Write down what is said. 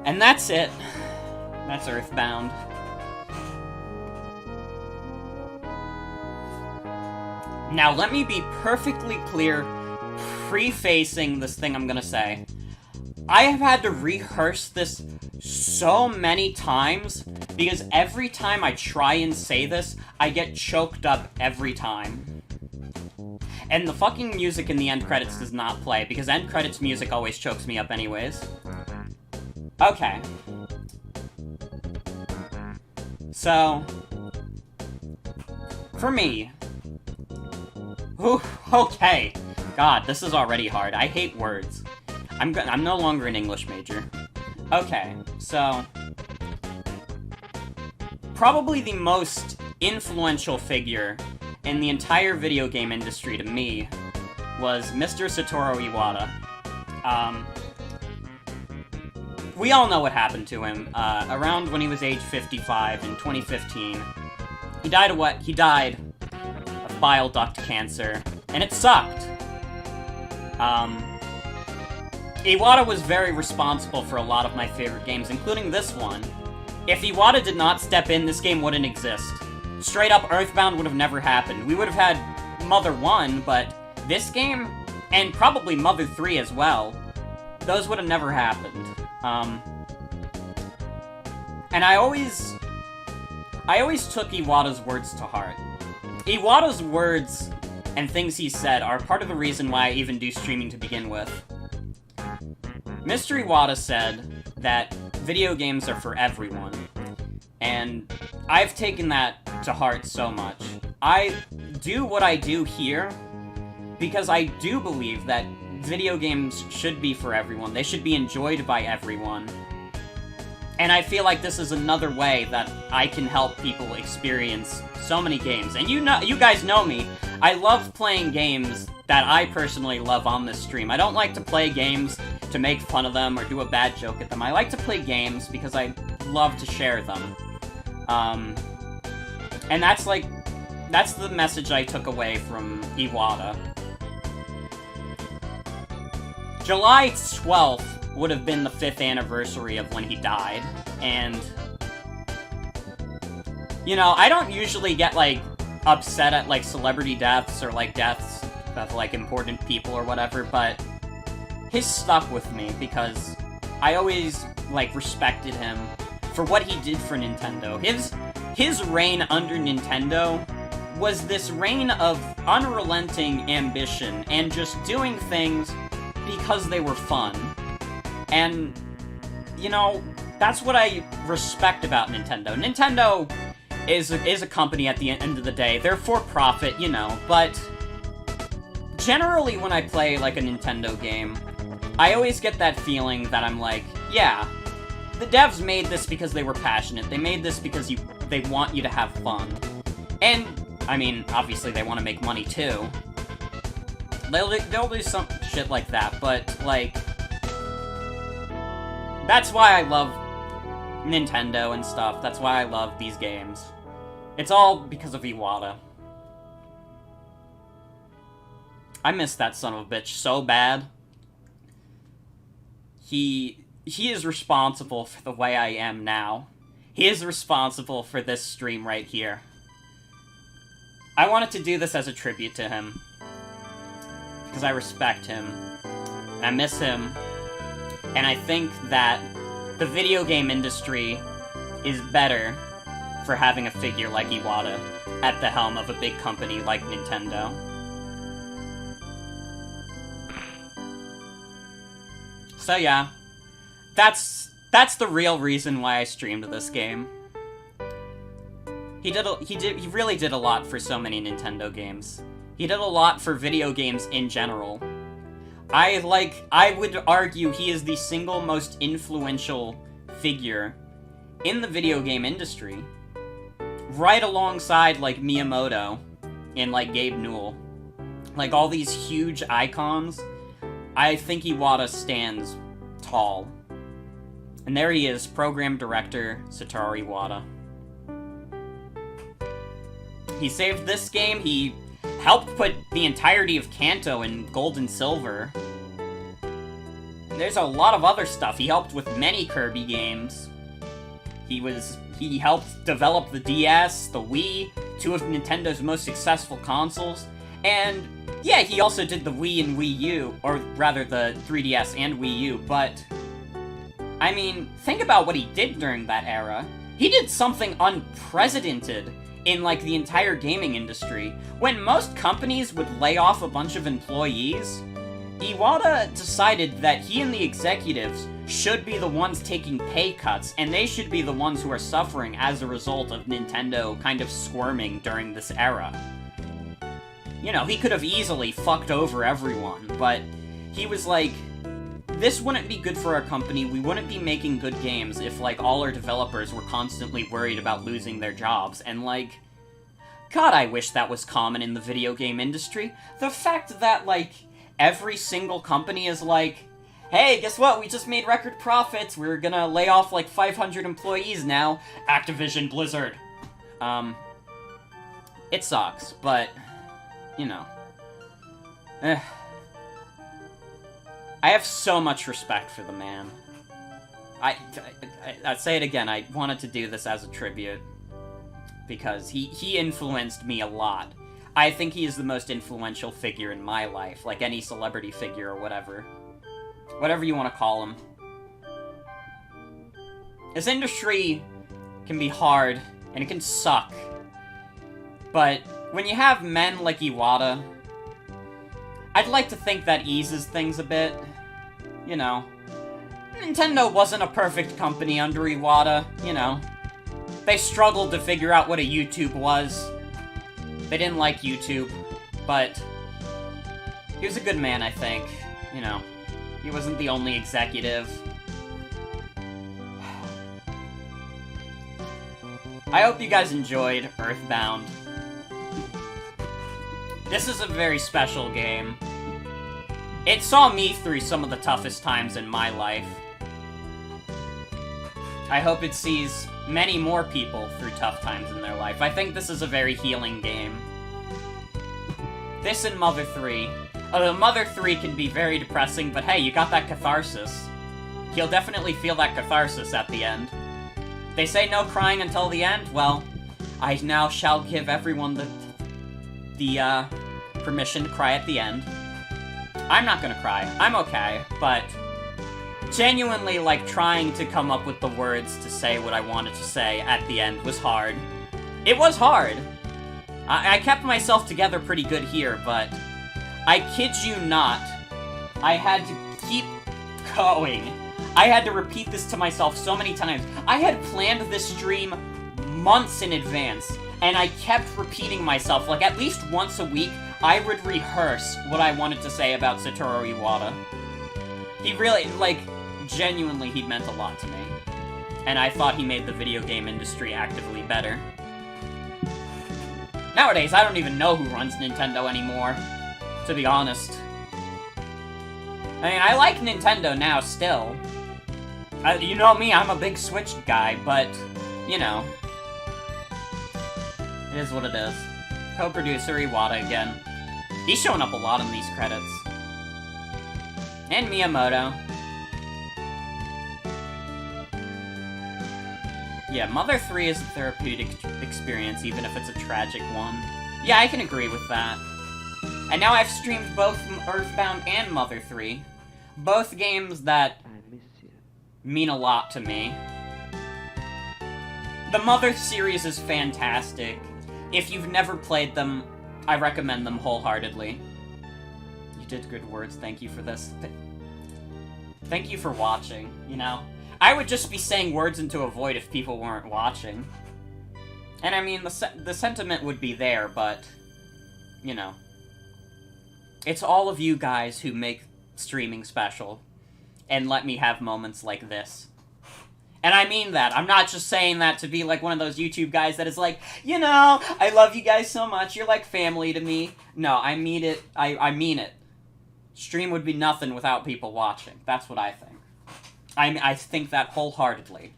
And that's it. That's Earthbound. Now, let me be perfectly clear, prefacing this thing I'm gonna say. I have had to rehearse this so many times, because every time I try and say this, I get choked up every time. And the fucking music in the end credits does not play, because end credits music always chokes me up anyways. Okay. So, for me... Ooh, okay. God, this is already hard. I hate words. I'm no longer an English major. Okay, so... Probably the most influential figure in the entire video game industry to me was Mr. Satoru Iwata. We all know what happened to him. Around when he was age 55 in 2015. He died of what? He died of bile duct cancer, and it sucked. Iwata was very responsible for a lot of my favorite games, including this one. If Iwata did not step in, this game wouldn't exist. Straight up, Earthbound would have never happened. We would have had Mother 1, but this game, and probably Mother 3 as well, those would have never happened. And I always took Iwata's words to heart. Iwata's words and things he said are part of the reason why I even do streaming to begin with. Mr. Iwata said that video games are for everyone, and I've taken that to heart so much. I do what I do here because I do believe that video games should be for everyone. They should be enjoyed by everyone. And I feel like this is another way that I can help people experience so many games. And you guys know me. I love playing games that I personally love on this stream. I don't like to play games to make fun of them or do a bad joke at them. I like to play games because I love to share them. And that's the message I took away from Iwata. July 12th would have been the 5th anniversary of when he died, and... You know, I don't usually get, like, upset at, like, celebrity deaths or, like, deaths of, like, important people or whatever, but his stuck with me because I always, like, respected him for what he did for Nintendo. His reign under Nintendo was this reign of unrelenting ambition and just doing things because they were fun. And, you know, that's what I respect about Nintendo. Nintendo is a company at the end of the day. They're for profit, you know, but generally when I play, like, a Nintendo game, I always get that feeling that I'm like, yeah, the devs made this because they were passionate. They made this because they want you to have fun. And, I mean, obviously they want to make money too. They'll do some shit like that, but, like, that's why I love Nintendo and stuff. That's why I love these games. It's all because of Iwata. I miss that son of a bitch so bad. He is responsible for the way I am now. He is responsible for this stream right here. I wanted to do this as a tribute to him. Because I respect him. And I miss him. And I think that the video game industry is better for having a figure like Iwata at the helm of a big company like Nintendo. So yeah, that's the real reason why I streamed this game. He really did a lot for so many Nintendo games. He did a lot for video games in general. I would argue he is the single most influential figure in the video game industry. Right alongside, like, Miyamoto and, like, Gabe Newell. Like, all these huge icons, I think Iwata stands tall. And there he is, Program Director Satoru Iwata. He saved this game, he helped put the entirety of Kanto in gold and silver. there's a lot of other stuff. He helped with many Kirby games. He helped develop the DS, the Wii, two of Nintendo's most successful consoles, and yeah, he also did the Wii and Wii U, or rather the 3DS and Wii U, but I mean, think about what he did during that era. He did something unprecedented in, like, the entire gaming industry. When most companies would lay off a bunch of employees, Iwata decided that he and the executives should be the ones taking pay cuts, and they should be the ones who are suffering as a result of Nintendo kind of squirming during this era. You know, he could have easily fucked over everyone, but he was like, this wouldn't be good for our company, we wouldn't be making good games if, like, all our developers were constantly worried about losing their jobs, and, like, God, I wish that was common in the video game industry. The fact that, like, every single company is like, hey, guess what, we just made record profits, we're gonna lay off, like, 500 employees now, Activision Blizzard. It sucks, but, you know. I have so much respect for the man. I'd say it again, I wanted to do this as a tribute, because he influenced me a lot. I think he is the most influential figure in my life, like any celebrity figure or whatever. Whatever you want to call him. This industry can be hard, and it can suck. But when you have men like Iwata, I'd like to think that eases things a bit. You know, Nintendo wasn't a perfect company under Iwata, you know. They struggled to figure out what a YouTube was. They didn't like YouTube, but he was a good man, I think. You know, he wasn't the only executive. I hope you guys enjoyed Earthbound. This is a very special game. It saw me through some of the toughest times in my life. I hope it sees many more people through tough times in their life. I think this is a very healing game. This and Mother 3. Although Mother 3 can be very depressing, but hey, you got that catharsis. You'll definitely feel that catharsis at the end. They say no crying until the end. Well, I now shall give everyone the permission to cry at the end. I'm not gonna cry. I'm okay, but genuinely, like, trying to come up with the words to say what I wanted to say at the end was hard. It was hard. I kept myself together pretty good here, but I kid you not, I had to keep going. I had to repeat this to myself so many times. I had planned this stream months in advance, and I kept repeating myself, like, at least once a week, I would rehearse what I wanted to say about Satoru Iwata. He really, like, genuinely, he meant a lot to me. And I thought he made the video game industry actively better. Nowadays, I don't even know who runs Nintendo anymore, to be honest. I mean, I like Nintendo now, still. You know me, I'm a big Switch guy, but, you know. It is what it is. Co-producer Iwata again. He's showing up a lot in these credits. And Miyamoto. Yeah, Mother 3 is a therapeutic experience, even if it's a tragic one. Yeah, I can agree with that. And now I've streamed both Earthbound and Mother 3. Both games that mean a lot to me. The Mother series is fantastic. If you've never played them, I recommend them wholeheartedly. You did good words, thank you for this. Thank you for watching, you know? I would just be saying words into a void if people weren't watching. And I mean, the sentiment would be there, but, you know. It's all of you guys who make streaming special, and let me have moments like this. And I mean that. I'm not just saying that to be like one of those YouTube guys that is like, you know, I love you guys so much, you're like family to me. No, I mean it. I mean it. Stream would be nothing without people watching. That's what I think. I think that wholeheartedly.